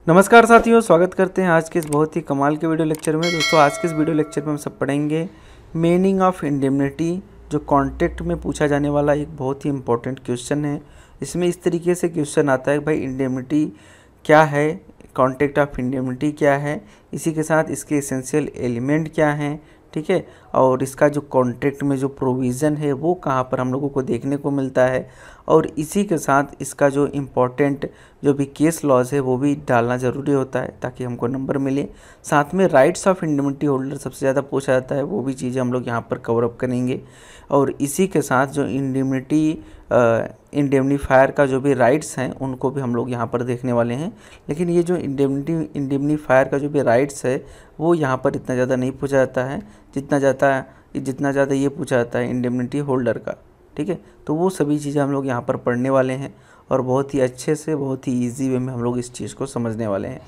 नमस्कार साथियों, स्वागत करते हैं आज के इस बहुत ही कमाल के वीडियो लेक्चर में। दोस्तों, आज के इस वीडियो लेक्चर में हम सब पढ़ेंगे मीनिंग ऑफ इंडेमनिटी, जो कॉन्ट्रैक्ट में पूछा जाने वाला एक बहुत ही इंपॉर्टेंट क्वेश्चन है। इसमें इस तरीके से क्वेश्चन आता है, भाई इंडेमनिटी क्या है, कॉन्ट्रैक्ट ऑफ इंडेमनिटी क्या है, इसी के साथ इसके एसेंशियल एलिमेंट क्या हैं, ठीक है, और इसका जो कॉन्ट्रैक्ट में जो प्रोविज़न है वो कहाँ पर हम लोगों को देखने को मिलता है, और इसी के साथ इसका जो इम्पोर्टेंट जो भी केस लॉज है वो भी डालना ज़रूरी होता है ताकि हमको नंबर मिले। साथ में राइट्स ऑफ इंडेमनिटी होल्डर सबसे ज़्यादा पूछा जाता है, वो भी चीज़ें हम लोग यहाँ पर कवर अप करेंगे। और इसी के साथ जो इंडेमनीफायर का जो भी राइट्स हैं उनको भी हम लोग यहाँ पर देखने वाले हैं। लेकिन ये जो इंडेमनीफायर का जो भी राइट्स है वो यहाँ पर इतना ज़्यादा नहीं पूछा जाता है जितना ज़्यादा ये पूछा जाता है इंडेमनिटी होल्डर का, ठीक है। तो वो सभी चीज़ें हम लोग यहाँ पर पढ़ने वाले हैं और बहुत ही अच्छे से, बहुत ही इजी वे में हम लोग इस चीज़ को समझने वाले हैं।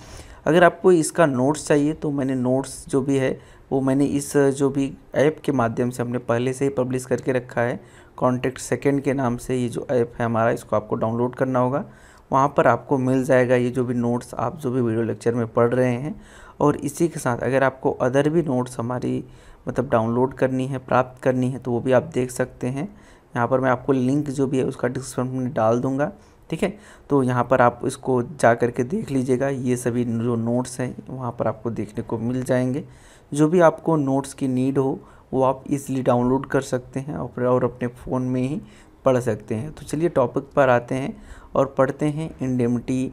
अगर आपको इसका नोट्स चाहिए तो मैंने नोट्स जो भी है वो मैंने इस जो भी ऐप के माध्यम से हमने पहले से ही पब्लिश करके रखा है, कॉन्टैक्ट सेकंड के नाम से ये जो ऐप है हमारा, इसको आपको डाउनलोड करना होगा। वहाँ पर आपको मिल जाएगा ये जो भी नोट्स आप जो भी वीडियो लेक्चर में पढ़ रहे हैं। और इसी के साथ अगर आपको अदर भी नोट्स हमारी डाउनलोड करनी है, प्राप्त करनी है, तो वो भी आप देख सकते हैं। यहाँ पर मैं आपको लिंक जो भी है उसका डिस्क्रिप्शन में डाल दूँगा, ठीक है। तो यहाँ पर आप इसको जा कर के देख लीजिएगा, ये सभी जो नोट्स हैं वहाँ पर आपको देखने को मिल जाएंगे। जो भी आपको नोट्स की नीड हो वो आप इजीली डाउनलोड कर सकते हैं और अपने फ़ोन में ही पढ़ सकते हैं। तो चलिए टॉपिक पर आते हैं और पढ़ते हैं इंडेमनिटी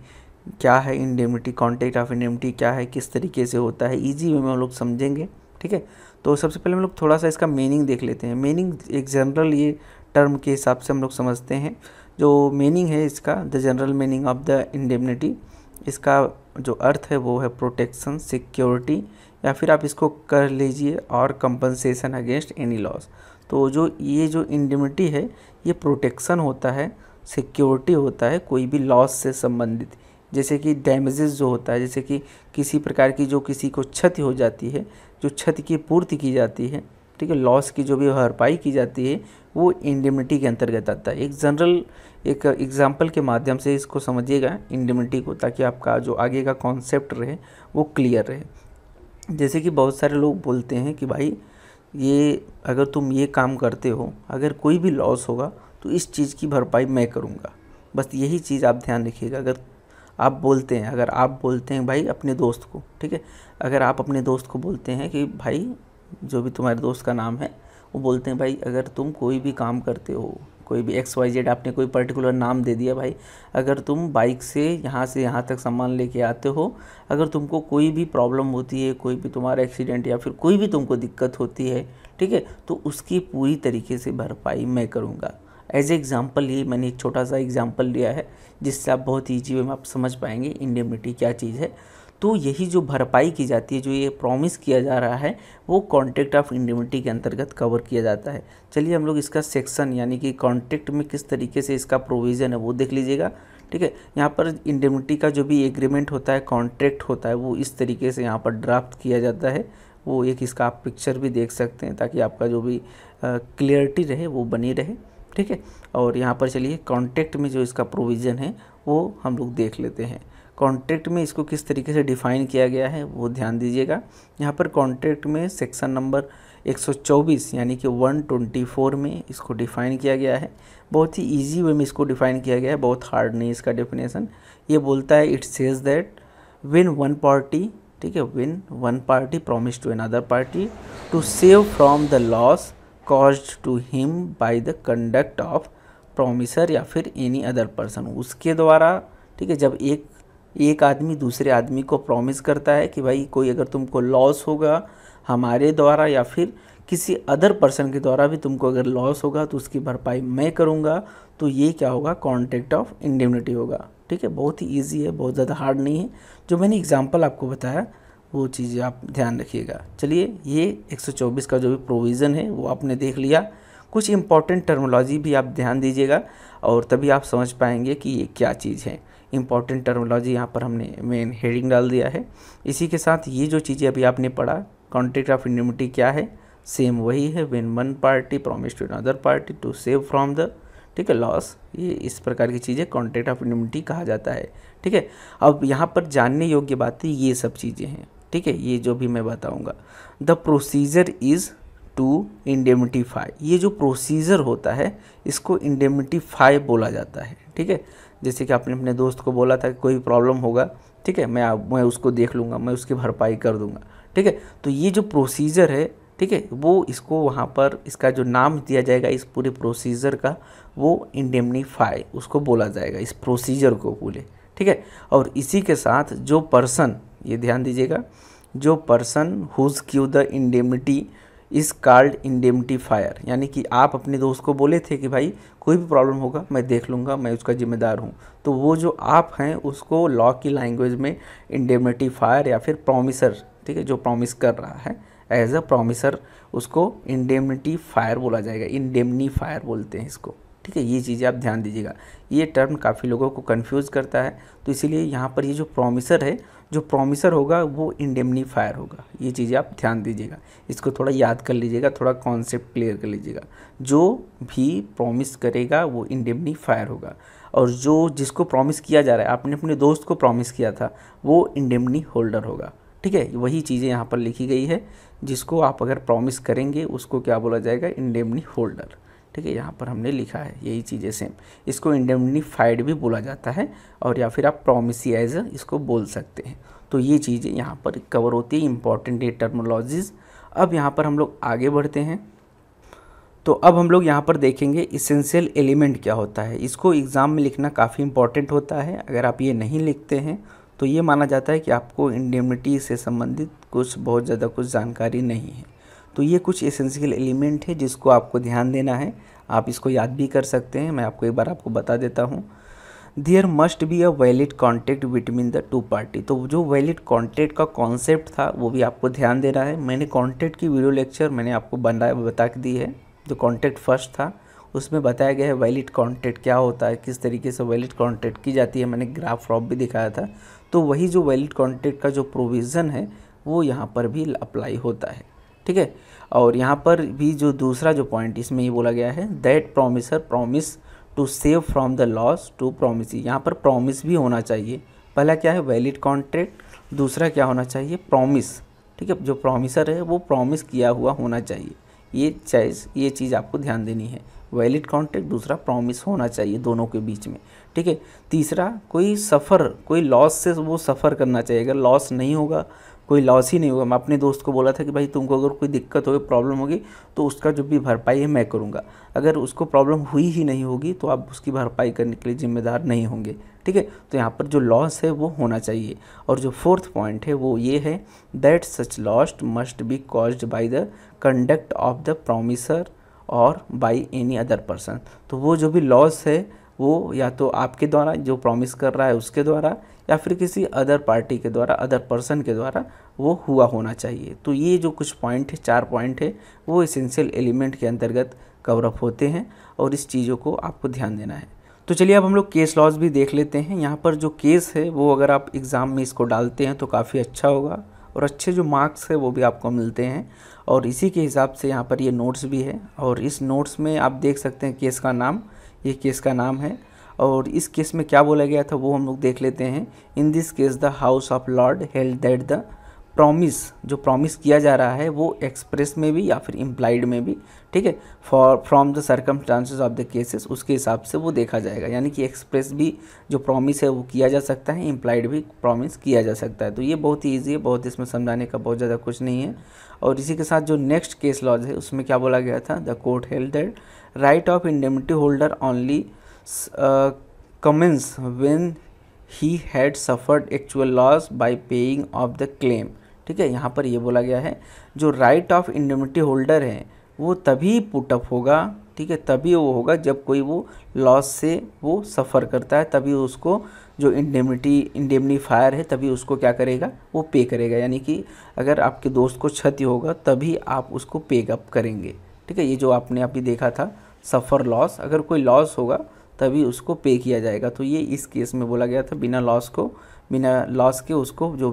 क्या है, इंडेमनिटी कॉन्ट्रैक्ट ऑफ इंडेमनिटी क्या है, किस तरीके से होता है, ईजी वे में हम लोग समझेंगे, ठीक है। तो सबसे पहले हम लोग थोड़ा सा इसका मीनिंग देख लेते हैं। मीनिंग एक जनरल ये टर्म के हिसाब से हम लोग समझते हैं। जो मीनिंग है इसका, the general meaning of the indemnity, इसका जो अर्थ है वो है प्रोटेक्शन, सिक्योरिटी, या फिर आप इसको कर लीजिए और कंपनसेशन अगेंस्ट एनी लॉस। तो ये जो इंडेमनिटी है ये प्रोटेक्शन होता है, सिक्योरिटी होता है कोई भी लॉस से संबंधित, जैसे कि डैमेजेस जो होता है, जैसे कि किसी प्रकार की जो किसी को क्षति हो जाती है, जो क्षति की पूर्ति की जाती है, ठीक है, लॉस की जो भी भरपाई की जाती है वो इंडेमनिटी के अंतर्गत आता है। एक जनरल एक एग्जांपल के माध्यम से इसको समझिएगा इंडेमनिटी को, ताकि आपका जो आगे का कॉन्सेप्ट रहे वो क्लियर रहे। जैसे कि बहुत सारे लोग बोलते हैं कि भाई ये अगर तुम ये काम करते हो, अगर कोई भी लॉस होगा तो इस चीज़ की भरपाई मैं करूँगा। बस यही चीज़ आप ध्यान रखिएगा। अगर आप बोलते हैं भाई अपने दोस्त को, ठीक है, अगर आप अपने दोस्त को बोलते हैं कि भाई, जो भी तुम्हारे दोस्त का नाम है, वो बोलते हैं भाई अगर तुम कोई भी काम करते हो, कोई भी XYZ, आपने कोई पर्टिकुलर नाम दे दिया, भाई अगर तुम बाइक से यहाँ तक सामान लेके आते हो, अगर तुमको कोई भी प्रॉब्लम होती है, कोई भी तुम्हारा एक्सीडेंट या फिर कोई भी तुमको दिक्कत होती है, ठीक है, तो उसकी पूरी तरीके से भरपाई मैं करूँगा। एज एग्ज़ाम्पल ये मैंने एक छोटा सा एग्जाम्पल लिया है जिससे आप बहुत ईजी वे में आप समझ पाएंगे इंडेमनिटी क्या चीज़ है। तो यही जो भरपाई की जाती है, जो ये प्रॉमिस किया जा रहा है, वो कॉन्ट्रैक्ट ऑफ इंडेमनिटी के अंतर्गत कवर किया जाता है। चलिए हम लोग इसका सेक्शन यानी कि कॉन्ट्रैक्ट में किस तरीके से इसका प्रोविज़न है वो देख लीजिएगा, ठीक है। यहाँ पर इंडेमनिटी का जो भी एग्रीमेंट होता है, कॉन्ट्रैक्ट होता है, वो इस तरीके से यहाँ पर ड्राफ्ट किया जाता है। वो एक इसका आप पिक्चर भी देख सकते हैं ताकि आपका जो भी क्लियरिटी रहे वो बनी रहे, ठीक है। और यहाँ पर चलिए कॉन्ट्रैक्ट में जो इसका प्रोविज़न है वो हम लोग देख लेते हैं। कॉन्ट्रैक्ट में इसको किस तरीके से डिफ़ाइन किया गया है वो ध्यान दीजिएगा। यहाँ पर कॉन्ट्रैक्ट में सेक्शन नंबर 124 यानी कि 124 में इसको डिफ़ाइन किया गया है। बहुत ही इजी वे में इसको डिफ़ाइन किया गया है, बहुत हार्ड नहीं इसका डेफिनेशन। ये बोलता है, it says that when one party, ठीक है, when one party promise to another party to save from the loss caused to him by the conduct of promiser या फिर एनी अदर पर्सन, उसके द्वारा, ठीक है, जब एक आदमी दूसरे आदमी को प्रॉमिस करता है कि भाई कोई अगर तुमको लॉस होगा हमारे द्वारा या फिर किसी अदर पर्सन के द्वारा भी तुमको अगर लॉस होगा तो उसकी भरपाई मैं करूँगा, तो ये क्या होगा, कॉन्ट्रैक्ट ऑफ इंडेमनिटी होगा, ठीक है। बहुत ही ईजी है, बहुत ज़्यादा हार्ड नहीं है। जो मैंने एग्जाम्पल आपको बताया वो चीज़ें आप ध्यान रखिएगा। चलिए ये 124 का जो भी प्रोविज़न है वो आपने देख लिया। कुछ इंपॉर्टेंट टर्मिनोलॉजी भी आप ध्यान दीजिएगा और तभी आप समझ पाएंगे कि ये क्या चीज़ है। इंपॉर्टेंट टर्मिनोलॉजी यहाँ पर हमने मेन हेडिंग डाल दिया है। इसी के साथ ये जो चीज़ें अभी आपने पढ़ा, कॉन्ट्रैक्ट ऑफ इंडेमनिटी क्या है, सेम वही है, when one party promise to another party to save from the, ठीक है, लॉस। ये इस प्रकार की चीज़ें कॉन्ट्रैक्ट ऑफ इंडेमनिटी कहा जाता है, ठीक है। अब यहाँ पर जानने योग्य बातें ये सब चीज़ें हैं, ठीक है, ये जो भी मैं बताऊँगा। The procedure is to indemnify, ये जो प्रोसीजर होता है इसको इंडेमनिफाई बोला जाता है, ठीक है। जैसे कि आपने अपने दोस्त को बोला था कि कोई प्रॉब्लम होगा, ठीक है, मैं उसको देख लूँगा, मैं उसकी भरपाई कर दूँगा, ठीक है। तो ये जो प्रोसीजर है, ठीक है, वो इसको वहाँ पर इसका जो नाम दिया जाएगा इस पूरे प्रोसीजर का, वो इंडेमनिफाई उसको बोला जाएगा, इस प्रोसीजर को बोले, ठीक है। और इसी के साथ जो पर्सन, ये ध्यान दीजिएगा, जो person whose give the indemnity is called indemnifier, यानी कि आप अपने दोस्त को बोले थे कि भाई कोई भी प्रॉब्लम होगा मैं देख लूँगा, मैं उसका जिम्मेदार हूँ, तो वो जो आप हैं उसको लॉ की लैंग्वेज में इंडेमनिफायर या फिर प्रॉमिसर, ठीक है, जो प्रॉमिस कर रहा है एज अ प्रॉमिसर, उसको इंडेमनिफायर बोला जाएगा, इंडेमनिफायर बोलते हैं इसको, ठीक है। ये चीज़ें आप ध्यान दीजिएगा, ये टर्म काफ़ी लोगों को कंफ्यूज करता है, तो इसीलिए यहाँ पर ये जो प्रॉमिसर है, जो प्रॉमिसर होगा वो इंडेमनिफायर होगा, ये चीज़ें आप ध्यान दीजिएगा, इसको थोड़ा याद कर लीजिएगा, थोड़ा कॉन्सेप्ट क्लियर कर लीजिएगा। जो भी प्रॉमिस करेगा वो इंडेमनिफायर होगा, और जो जिसको प्रॉमिस किया जा रहा है, आपने अपने दोस्त को प्रॉमिस किया था, वो इंडेमनी होल्डर होगा, ठीक है। वही चीज़ें यहाँ पर लिखी गई है, जिसको आप अगर प्रॉमिस करेंगे उसको क्या बोला जाएगा, इंडेमनी होल्डर, ठीक है। यहाँ पर हमने लिखा है यही चीज़ें सेम, इसको इंडेमनिफाइड भी बोला जाता है, और या फिर आप प्रॉमिसियाइज इसको बोल सकते हैं। तो ये चीज़ें यहाँ पर कवर होती है, इंपॉर्टेंट ये टर्मोलॉजीज़। अब यहाँ पर हम लोग आगे बढ़ते हैं, तो अब हम लोग यहाँ पर देखेंगे इसेंशियल एलिमेंट क्या होता है। इसको एग्ज़ाम में लिखना काफ़ी इंपॉर्टेंट होता है, अगर आप ये नहीं लिखते हैं तो ये माना जाता है कि आपको इंडेमनिटी से संबंधित कुछ बहुत ज़्यादा कुछ जानकारी नहीं है। तो ये कुछ एसेंशियल एलिमेंट है जिसको आपको ध्यान देना है, आप इसको याद भी कर सकते हैं, मैं आपको एक बार आपको बता देता हूँ। There must be a valid contact between the two party, तो जो वैलिड कॉन्टैक्ट का कॉन्सेप्ट था वो भी आपको ध्यान देना है। मैंने कॉन्टैक्ट की वीडियो लेक्चर मैंने आपको बता दी है, जो कॉन्टैक्ट फर्स्ट था उसमें बताया गया है वैलिड कॉन्टैक्ट क्या होता है, किस तरीके से वैलिड कॉन्टैक्ट की जाती है, मैंने ग्राफ फ्रॉप भी दिखाया था। तो वही जो वैलिड कॉन्टैक्ट का जो प्रोविज़न है वो यहाँ पर भी अप्लाई होता है, ठीक है। और यहाँ पर भी जो दूसरा जो पॉइंट इसमें ये बोला गया है, that promiser promise to save from the loss to promise, यहाँ पर प्रॉमिस भी होना चाहिए। पहला क्या है, वैलिड कॉन्ट्रैक्ट, दूसरा क्या होना चाहिए, प्रॉमिस, ठीक है। जो प्रॉमिसर है वो प्रॉमिस किया हुआ होना चाहिए, ये चीज़ आपको ध्यान देनी है। वैलिड कॉन्ट्रैक्ट, दूसरा प्रॉमिस होना चाहिए दोनों के बीच में, ठीक है। तीसरा कोई लॉस से वो सफ़र करना चाहिए, अगर लॉस नहीं होगा, कोई लॉस ही नहीं होगा। मैं अपने दोस्त को बोला था कि भाई तुमको अगर कोई दिक्कत होगी, प्रॉब्लम होगी तो उसका जो भी भरपाई है मैं करूँगा, अगर उसको प्रॉब्लम हुई ही नहीं होगी तो आप उसकी भरपाई करने के लिए जिम्मेदार नहीं होंगे, ठीक है। तो यहाँ पर जो लॉस है वो होना चाहिए। और जो फोर्थ पॉइंट है वो ये है, that such loss must be caused by the conduct of the promiser और बाय एनी अदर पर्सन, तो वो जो भी लॉस है वो या तो आपके द्वारा, जो प्रॉमिस कर रहा है उसके द्वारा, या फिर किसी अदर पार्टी के द्वारा, अदर पर्सन के द्वारा वो हुआ होना चाहिए। तो ये जो कुछ पॉइंट है, 4 पॉइंट है, वो एसेंशियल एलिमेंट के अंतर्गत कवर अप होते हैं, और इस चीज़ों को आपको ध्यान देना है। तो चलिए अब हम लोग केस लॉज भी देख लेते हैं। यहाँ पर जो केस है वो अगर आप एग्ज़ाम में इसको डालते हैं तो काफ़ी अच्छा होगा, और अच्छे जो मार्क्स है वो भी आपको मिलते हैं। और इसी के हिसाब से यहाँ पर ये नोट्स भी है, और इस नोट्स में आप देख सकते हैं केस का नाम, ये केस का नाम है। और इस केस में क्या बोला गया था वो हम लोग देख लेते हैं। In this case the house of Lord held that the promise, जो प्रॉमिस किया जा रहा है वो एक्सप्रेस में भी या फिर इम्प्लाइड में भी, ठीक है, from the circumstances of the cases, उसके हिसाब से वो देखा जाएगा। यानी कि एक्सप्रेस भी जो प्रॉमिस है वो किया जा सकता है, इम्प्लाइड भी प्रॉमिस किया जा सकता है। तो ये बहुत ही ईजी है, बहुत इसमें समझाने का बहुत ज़्यादा कुछ नहीं है। और इसी के साथ जो नेक्स्ट केस लॉज है उसमें क्या बोला गया था, the court held that right of indemnity holder only commence when he had suffered actual loss by paying of the claim, ठीक है। यहाँ पर ये बोला गया है जो राइट ऑफ इंडेमनिटी होल्डर है वो तभी पुटअप होगा, ठीक है, तभी वो होगा जब कोई वो लॉस से वो सफ़र करता है, तभी उसको जो इंडेमनीफायर है तभी उसको क्या करेगा, वो पे करेगा। यानी कि अगर आपके दोस्त को क्षति होगा तभी आप उसको पे अप करेंगे, ठीक है। ये जो आपने अभी देखा था सफ़र लॉस, अगर कोई लॉस होगा तभी उसको पे किया जाएगा। तो ये इस केस में बोला गया था, बिना लॉस के उसको जो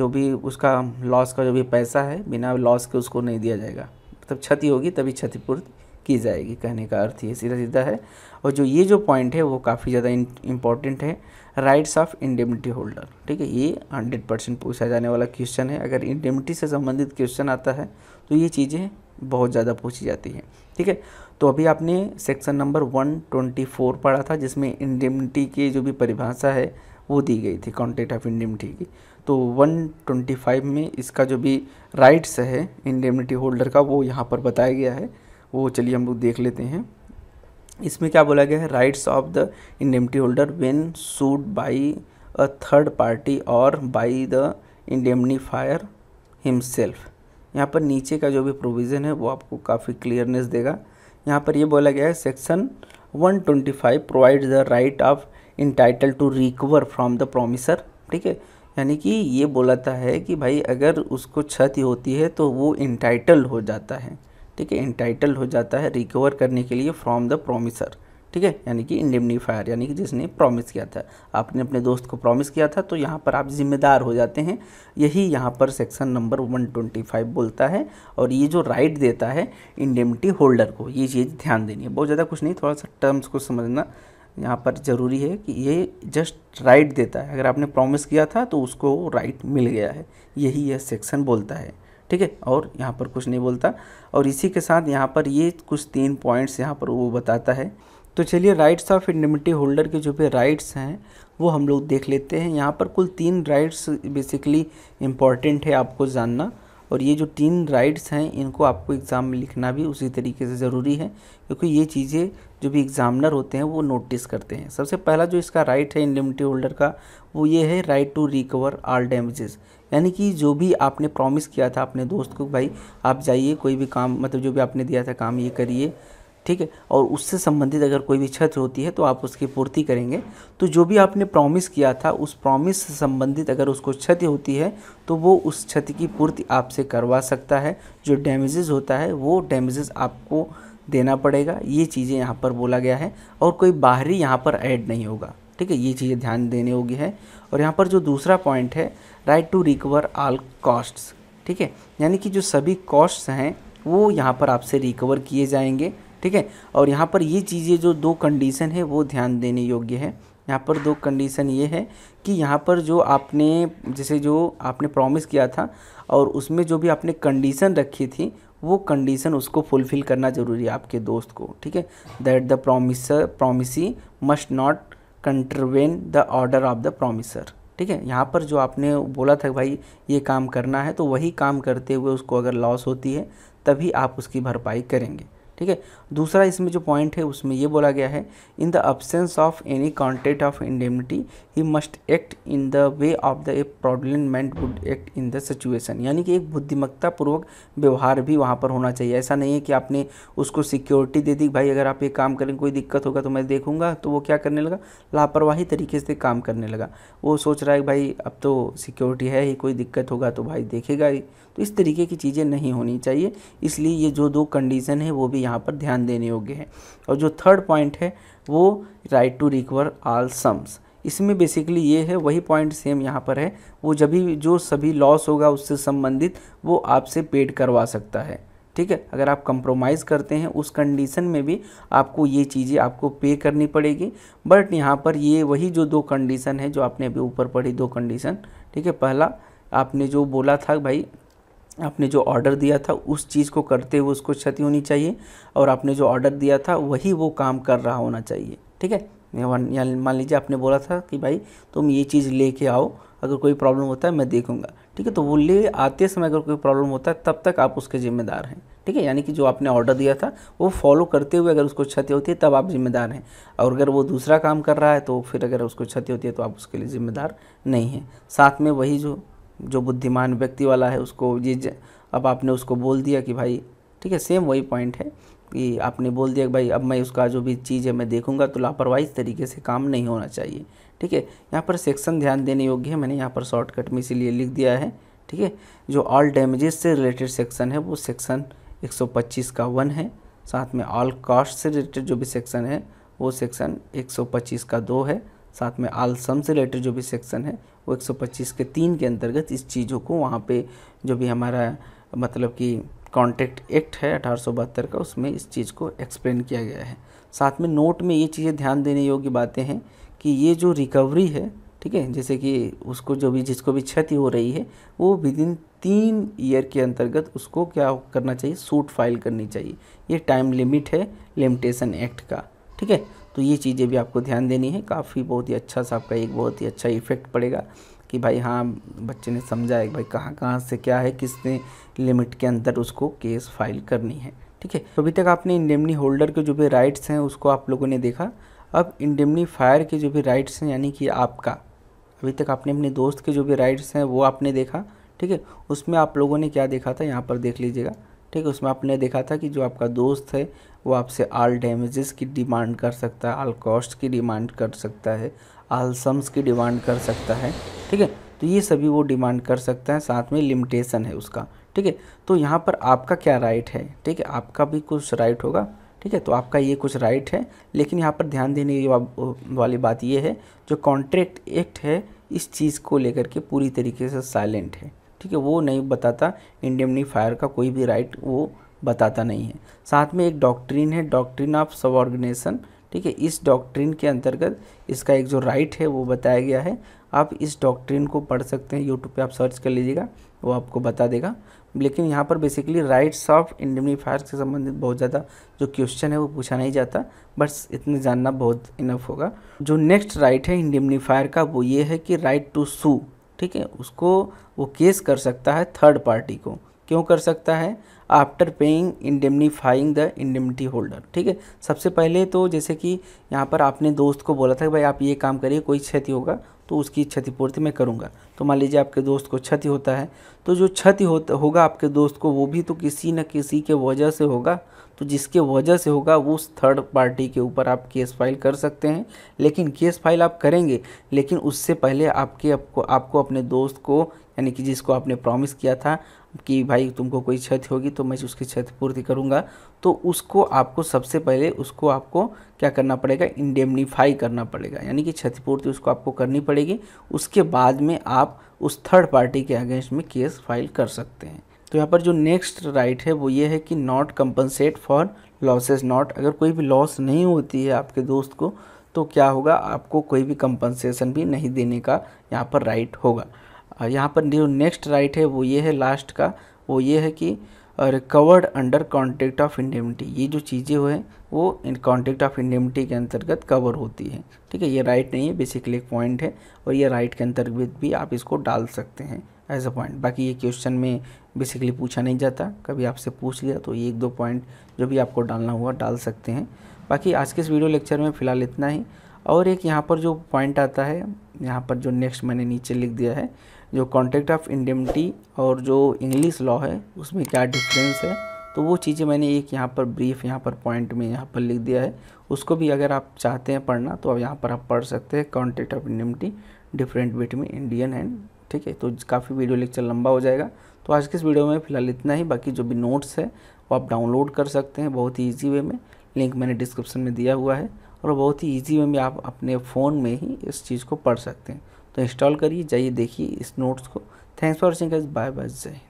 भी उसका लॉस का जो भी पैसा है बिना लॉस के उसको नहीं दिया जाएगा, मतलब क्षति होगी तभी क्षतिपूर्ति की जाएगी, कहने का अर्थ ये सीधा सीधा है। और जो ये जो पॉइंट है वो काफ़ी ज़्यादा इम्पॉर्टेंट है। Rights of indemnity holder. ठीक है, ये 100% पूछा जाने वाला क्वेश्चन है। अगर इंडेमनिटी से संबंधित क्वेश्चन आता है तो ये चीज़ें बहुत ज़्यादा पूछी जाती हैं। ठीक है, तो अभी आपने सेक्शन नंबर 124 पढ़ा था, जिसमें इंडेमनिटी की जो भी परिभाषा है वो दी गई थी कॉन्ट्रैक्ट ऑफ इंडेमनिटी की। तो 125 में इसका जो भी राइट्स है इंडेमनिटी होल्डर का वो यहाँ पर बताया गया है, वो चलिए हम लोग देख लेते हैं। इसमें क्या बोला गया है, rights of the indemnity holder when sued by a third party और बाय द इंडेमनीफायर हिमसेल्फ। यहाँ पर नीचे का जो भी प्रोविज़न है वो आपको काफ़ी क्लियरनेस देगा। यहाँ पर ये बोला गया है section 125 provide the right of entitle to recover from the promiser. ठीक है, यानी कि ये बोलाता है कि भाई अगर उसको क्षति होती है तो वो इंटाइटल हो जाता है। ठीक है, इंटाइटल हो जाता है रिकवर करने के लिए फ्रॉम द प्रोमिसर। ठीक है, यानी कि इंडेमनीफायर, यानी कि जिसने प्रॉमिस किया था, आपने अपने दोस्त को प्रॉमिस किया था तो यहाँ पर आप जिम्मेदार हो जाते हैं। यही यहाँ पर सेक्शन नंबर 125 बोलता है। और ये जो राइट देता है इंडेमनिटी होल्डर को, ये चीज़ ध्यान देनी है। बहुत ज़्यादा कुछ नहीं, थोड़ा सा टर्म्स को समझना यहाँ पर ज़रूरी है कि ये जस्ट राइट देता है। अगर आपने प्रॉमिस किया था तो उसको राइट मिल गया है, यही यह सेक्शन बोलता है। ठीक है, और यहाँ पर कुछ नहीं बोलता। और इसी के साथ यहाँ पर ये कुछ 3 पॉइंट्स यहाँ पर वो बताता है। तो चलिए राइट्स ऑफ इंडेमनिटी होल्डर के जो भी राइट्स हैं वो हम लोग देख लेते हैं। यहाँ पर कुल 3 राइट्स बेसिकली इम्पॉर्टेंट है आपको जानना। और ये जो 3 राइट्स हैं इनको आपको एग्ज़ाम में लिखना भी उसी तरीके से ज़रूरी है, क्योंकि ये चीज़ें जो भी एग्ज़ामिनर होते हैं वो नोटिस करते हैं। सबसे पहला जो इसका राइट है इंडेमनिटी होल्डर का वो ये है right to recover all damages. यानी कि जो भी आपने प्रॉमिस किया था अपने दोस्त को, भाई आप जाइए कोई भी काम, मतलब जो भी आपने दिया था काम ये करिए। ठीक है, और उससे संबंधित अगर कोई भी क्षति होती है तो आप उसकी पूर्ति करेंगे। तो जो भी आपने प्रॉमिस किया था उस प्रॉमिस से संबंधित अगर उसको क्षति होती है तो वो उस क्षति की पूर्ति आपसे करवा सकता है। जो डैमेजेस होता है वो डैमेजेस आपको देना पड़ेगा। ये चीज़ें यहाँ पर बोला गया है, और कोई बाहरी यहाँ पर ऐड नहीं होगा। ठीक है, ये चीज़ें ध्यान देने होगी है। और यहाँ पर जो दूसरा पॉइंट है right to recover all costs. ठीक है, यानी कि जो सभी कॉस्ट्स हैं वो यहाँ पर आपसे रिकवर किए जाएंगे। ठीक है, और यहाँ पर ये चीज़ें जो 2 कंडीशन है वो ध्यान देने योग्य है। यहाँ पर 2 कंडीशन ये है कि यहाँ पर जो आपने जैसे जो आपने प्रॉमिस किया था और उसमें जो भी आपने कंडीशन रखी थी वो कंडीशन उसको फुलफ़िल करना ज़रूरी है आपके दोस्त को। ठीक है, that the promisee must not contravene the order of the promisor. ठीक है, यहाँ पर जो आपने बोला था भाई ये काम करना है तो वही काम करते हुए उसको अगर लॉस होती है तभी आप उसकी भरपाई करेंगे। ठीक है, दूसरा इसमें जो पॉइंट है उसमें ये बोला गया है in the absence of any contract of indemnity he must act in the way of the A fraudulent man would act in the situation. यानी कि एक बुद्धिमत्ता पूर्वक व्यवहार भी वहाँ पर होना चाहिए। ऐसा नहीं है कि आपने उसको सिक्योरिटी दे दी, भाई अगर आप ये काम करें कोई दिक्कत होगा तो मैं देखूंगा, तो वो क्या करने लगा, लापरवाही तरीके से काम करने लगा। वो सोच रहा है भाई अब तो सिक्योरिटी है ही, कोई दिक्कत होगा तो भाई देखेगा ही। तो इस तरीके की चीज़ें नहीं होनी चाहिए। इसलिए ये जो 2 कंडीशन है वो भी यहाँ पर ध्यान देने योग्य है। और जो थर्ड पॉइंट है वो right to recover all sums. इसमें बेसिकली ये है वही पॉइंट सेम यहाँ पर है, वो जब भी जो सभी लॉस होगा उससे संबंधित वो आपसे पेड करवा सकता है। ठीक है, अगर आप कंप्रोमाइज़ करते हैं उस कंडीशन में भी आपको ये चीज़ें आपको पे करनी पड़ेगी। बट यहाँ पर ये वही जो 2 कंडीशन है जो आपने अभी ऊपर पढ़ी 2 कंडीशन। ठीक है, पहला आपने जो बोला था भाई आपने जो ऑर्डर दिया था उस चीज़ को करते हुए उसको क्षति होनी चाहिए, और आपने जो ऑर्डर दिया था वही वो काम कर रहा होना चाहिए। ठीक है, मान लीजिए आपने बोला था कि भाई तुम ये चीज़ लेके आओ, अगर कोई प्रॉब्लम होता है मैं देखूंगा। ठीक है, तो वो ले आते समय अगर कोई प्रॉब्लम होता है तब तक आप उसके ज़िम्मेदार हैं। ठीक है, यानी कि जो आपने ऑर्डर दिया था वो फॉलो करते हुए अगर उसको क्षति होती है तब आप जिम्मेदार हैं, और अगर वो दूसरा काम कर रहा है तो फिर अगर उसको क्षति होती है तो आप उसके लिए ज़िम्मेदार नहीं हैं। साथ में वही जो बुद्धिमान व्यक्ति वाला है उसको ये अब आपने उसको बोल दिया कि भाई, ठीक है, सेम वही पॉइंट है कि आपने बोल दिया कि भाई अब मैं उसका जो भी चीज़ है मैं देखूंगा, तो लापरवाही इस तरीके से काम नहीं होना चाहिए। ठीक है, यहाँ पर सेक्शन ध्यान देने योग्य है, मैंने यहाँ पर शॉर्टकट में इसीलिए लिख दिया है। ठीक है, जो ऑल डैमेजेस से रिलेटेड सेक्शन है वो सेक्शन 125 का 1 है। साथ में ऑल कॉस्ट से रिलेटेड जो भी सेक्शन है वो सेक्शन 125 का 2 है। साथ में ऑल सम से रिलेटेड जो भी सेक्शन है वो 125 के 3 के अंतर्गत इस चीज़ों को वहाँ पे जो भी हमारा मतलब कि कॉन्ट्रैक्ट एक्ट है 1872 का उसमें इस चीज़ को एक्सप्लेन किया गया है। साथ में नोट में ये चीज़ें ध्यान देने योग्य बातें हैं कि ये जो रिकवरी है, ठीक है, जैसे कि उसको जो भी जिसको भी क्षति हो रही है वो विदिन 3 ईयर के अंतर्गत उसको क्या करना चाहिए, सूट फाइल करनी चाहिए। ये टाइम लिमिट है लिमिटेशन एक्ट का, ठीक है। तो ये चीज़ें भी आपको ध्यान देनी है। काफ़ी बहुत ही अच्छा सा आपका एक बहुत ही अच्छा इफेक्ट पड़ेगा कि भाई हाँ बच्चे ने समझा है भाई कहाँ कहाँ से क्या है, किसने लिमिट के अंदर उसको केस फाइल करनी है, ठीक है। तो अभी तक आपने इंडेमनी होल्डर के जो भी राइट्स हैं उसको आप लोगों ने देखा। अब इंडेमनीफायर के जो भी राइट्स हैं, यानी कि आपका अभी तक आपने अपने दोस्त के जो भी राइट्स हैं वो आपने देखा, ठीक है। उसमें आप लोगों ने क्या देखा था, यहाँ पर देख लीजिएगा, ठीक है। उसमें आपने देखा था कि जो आपका दोस्त है वो आपसे ऑल डैमेजेस की डिमांड कर सकता है, ऑल कॉस्ट की डिमांड कर सकता है, ऑल सम्स की डिमांड कर सकता है, ठीक है। तो ये सभी वो डिमांड कर सकता है, साथ में लिमिटेशन है उसका, ठीक है। तो यहाँ पर आपका क्या राइट है, ठीक है, आपका भी कुछ राइट होगा, ठीक है। तो आपका ये कुछ राइट है, लेकिन यहाँ पर ध्यान देने वाली बात ये है जो कॉन्ट्रैक्ट एक्ट है इस चीज़ को लेकर के पूरी तरीके से साइलेंट है, ठीक है। वो नहीं बताता, इंडेमनीफायर का कोई भी राइट वो बताता नहीं है। साथ में एक डॉक्ट्रिन है, डॉक्ट्रिन ऑफ सबऑर्डिनेशन, ठीक है। इस डॉक्ट्रिन के अंतर्गत इसका एक जो राइट है वो बताया गया है। आप इस डॉक्ट्रिन को पढ़ सकते हैं, यूट्यूब पे आप सर्च कर लीजिएगा, वो आपको बता देगा। लेकिन यहाँ पर बेसिकली राइट्स ऑफ इंडेमनीफायर से संबंधित बहुत ज़्यादा जो क्वेश्चन है वो पूछा नहीं जाता, बस इतने जानना बहुत इनफ होगा। जो नेक्स्ट राइट है इंडेमनीफायर का वो ये है कि राइट टू सू, ठीक है। उसको वो केस कर सकता है थर्ड पार्टी को। क्यों कर सकता है, after paying indemnifying the indemnity holder, ठीक है। सबसे पहले तो जैसे कि यहाँ पर आपने दोस्त को बोला था कि भाई आप ये काम करिए, कोई क्षति होगा तो उसकी क्षतिपूर्ति मैं करूँगा। तो मान लीजिए आपके दोस्त को क्षति होता है, तो जो क्षति होगा आपके दोस्त को वो भी तो किसी न किसी के वजह से होगा, तो जिसके वजह से होगा वो उस थर्ड पार्टी के ऊपर आप केस फाइल कर सकते हैं। लेकिन केस फाइल आप करेंगे, लेकिन उससे पहले आपको अपने दोस्त को, यानी कि जिसको आपने प्रॉमिस किया था कि भाई तुमको कोई क्षति होगी तो मैं उसकी क्षतिपूर्ति करूंगा, तो उसको आपको सबसे पहले उसको आपको क्या करना पड़ेगा, इंडेमनीफाई करना पड़ेगा, यानी कि क्षतिपूर्ति उसको आपको करनी पड़ेगी। उसके बाद में आप उस थर्ड पार्टी के अगेंस्ट में केस फाइल कर सकते हैं। तो यहाँ पर जो नेक्स्ट राइट है वो ये है कि not compensate for losses not, अगर कोई भी लॉस नहीं होती है आपके दोस्त को तो क्या होगा, आपको कोई भी कंपनसेशन भी नहीं देने का यहाँ पर राइट होगा। यहाँ पर जो नेक्स्ट राइट है वो ये है लास्ट का, वो ये है कि recovered under contract of indemnity. ये जो चीज़ें हैं वो इन कॉन्ट्रैक्ट ऑफ इंडेमनिटी के अंतर्गत कवर होती है, ठीक है। ये राइट नहीं है, बेसिकली एक पॉइंट है, और ये राइट के अंतर्गत भी आप इसको डाल सकते हैं एज अ पॉइंट। बाकी ये क्वेश्चन में बेसिकली पूछा नहीं जाता, कभी आपसे पूछ लिया तो ये 1-2 पॉइंट जो भी आपको डालना हुआ डाल सकते हैं। बाकी आज के इस वीडियो लेक्चर में फ़िलहाल इतना ही। और एक यहाँ पर जो पॉइंट आता है, यहाँ पर जो नेक्स्ट मैंने नीचे लिख दिया है, जो कॉन्ट्रैक्ट ऑफ इंडेमनिटी और जो इंग्लिश लॉ है उसमें क्या डिफरेंस है, तो वो चीज़ें मैंने एक यहाँ पर ब्रीफ यहाँ पर पॉइंट में यहाँ पर लिख दिया है। उसको भी अगर आप चाहते हैं पढ़ना तो अब यहाँ पर आप पढ़ सकते हैं, contract of indemnity different between Indian and, ठीक है। तो काफ़ी वीडियो लेक्चर लंबा हो जाएगा, तो आज के इस वीडियो में फ़िलहाल इतना ही। बाकी जो भी नोट्स है वो आप डाउनलोड कर सकते हैं बहुत ही ईजी वे में, लिंक मैंने डिस्क्रिप्शन में दिया हुआ है, और बहुत ही ईजी वे में आप अपने फ़ोन में ही इस चीज़ को पढ़ सकते हैं। तो इंस्टॉल करिए, जाइए देखिए इस नोट्स को। Thanks for watching guys, bye bye, जय हिंद।